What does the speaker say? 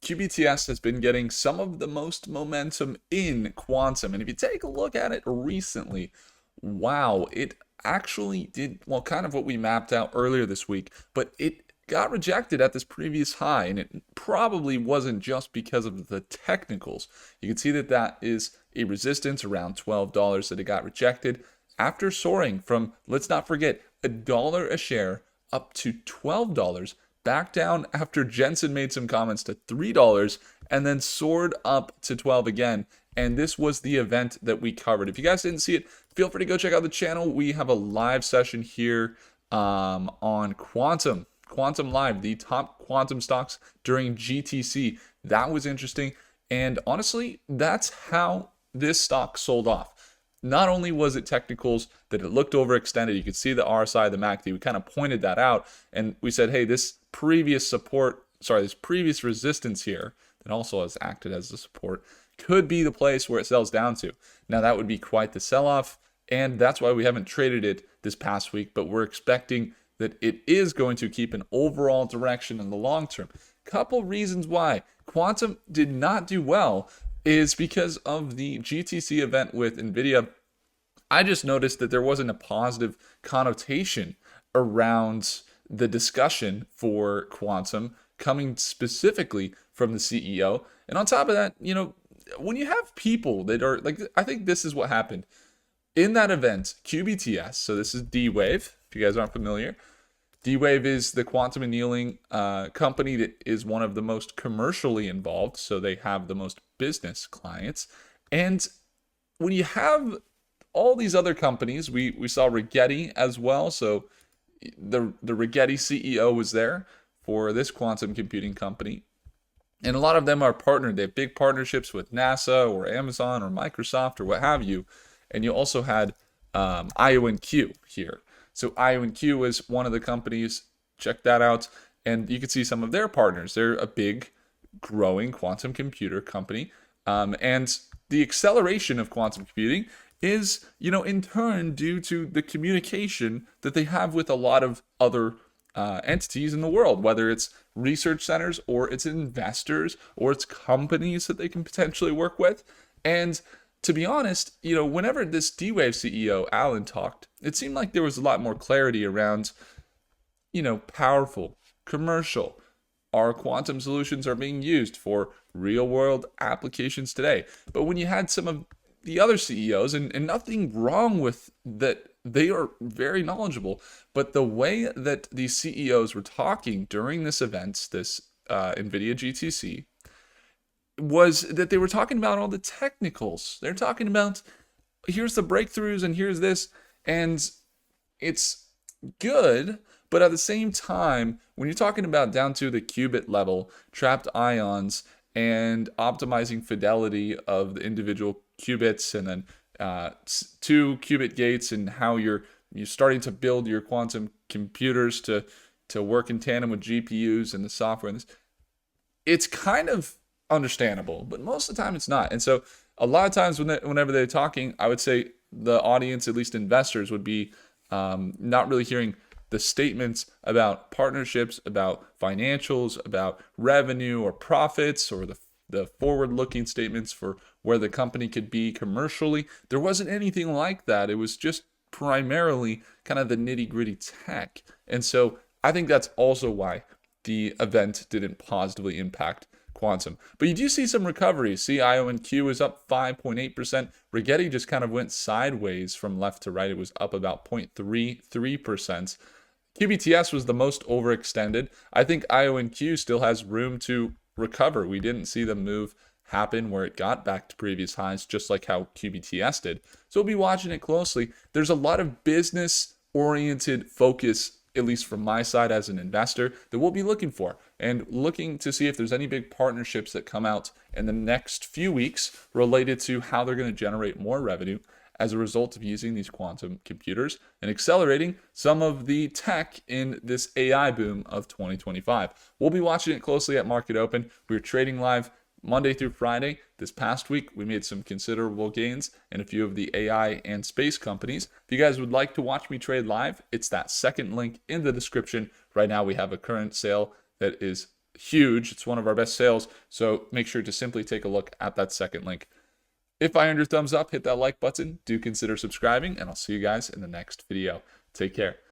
QBTS has been getting some of the most momentum in quantum. And if you take a look at it recently, wow, it actually did, well, kind of what we mapped out earlier this week, but it got rejected at this previous high. And it probably wasn't just because of the technicals. You can see that that is a resistance around $12 that it got rejected after soaring from, let's not forget, $1 a share up to $12, back down after Jensen made some comments to $3, and then soared up to 12 again. And this was the event that we covered. If you guys didn't see it, feel free to go check out the channel. We have a live session here on Quantum Live, the top quantum stocks during GTC. That was interesting. And honestly, that's how this stock sold off. Not only was it technicals that it looked overextended, you could see the RSI, the MACD, we kind of pointed that out, and we said, hey, this previous resistance here that also has acted as a support could be the place where it sells down to. Now that would be quite the sell-off, and that's why we haven't traded it this past week, but we're expecting that it is going to keep an overall direction in the long term. Couple reasons why quantum did not do well is because of the GTC event with Nvidia. I just noticed that there wasn't a positive connotation around the discussion for quantum coming specifically from the CEO. And on top of that, when you have people that are like, I think this is what happened in that event, QBTS. So this is Dwave, if you guys aren't familiar. Dwave is the quantum annealing company that is one of the most commercially involved, so they have the most business clients. And when you have all these other companies, we saw Rigetti as well. So the Rigetti CEO was there for this quantum computing company. And a lot of them are partnered. They have big partnerships with NASA or Amazon or Microsoft or what have you. And you also had IONQ here. So IONQ is one of the companies. Check that out. And you can see some of their partners. They're a big, growing quantum computer company. And the acceleration of quantum computing is, in turn, due to the communication that they have with a lot of other entities in the world, whether it's research centers or it's investors or it's companies that they can potentially work with. And to be honest, whenever this D-Wave CEO, Alan, talked, it seemed like there was a lot more clarity around, powerful, commercial. Our quantum solutions are being used for real-world applications today. But when you had some of the other CEOs, and nothing wrong with that, they are very knowledgeable, but the way that these CEOs were talking during this event, this Nvidia GTC, was that they were talking about all the technicals. They're talking about, here's the breakthroughs and here's this, and it's good, but at the same time, when you're talking about down to the qubit level, trapped ions, and optimizing fidelity of the individual qubits, and then 2 qubit gates, and how you're starting to build your quantum computers to work in tandem with GPUs and the software, and this, it's kind of understandable, but most of the time it's not. And so a lot of times whenever they're talking, I would say the audience, at least investors, would be not really hearing the statements about partnerships, about financials, about revenue or profits, or the forward-looking statements for where the company could be commercially. There wasn't anything like that. It was just primarily kind of the nitty-gritty tech. And so I think that's also why the event didn't positively impact quantum. But you do see some recovery. See, IONQ is up 5.8%. Rigetti just kind of went sideways from left to right. It was up about 0.33%. QBTS was the most overextended. I think IONQ still has room to recover. We didn't see the move happen where it got back to previous highs, just like how QBTS did. So we'll be watching it closely. There's a lot of business-oriented focus, at least from my side as an investor, that we'll be looking for, and looking to see if there's any big partnerships that come out in the next few weeks related to how they're going to generate more revenue as a result of using these quantum computers and accelerating some of the tech in this AI boom of 2025. We'll be watching it closely at Market Open. We're trading live Monday through Friday. This past week, we made some considerable gains in a few of the AI and space companies. If you guys would like to watch me trade live, it's that second link in the description. Right now, we have a current sale that is huge. It's one of our best sales. So make sure to simply take a look at that second link. If I earned your thumbs up, hit that like button. Do consider subscribing, and I'll see you guys in the next video. Take care.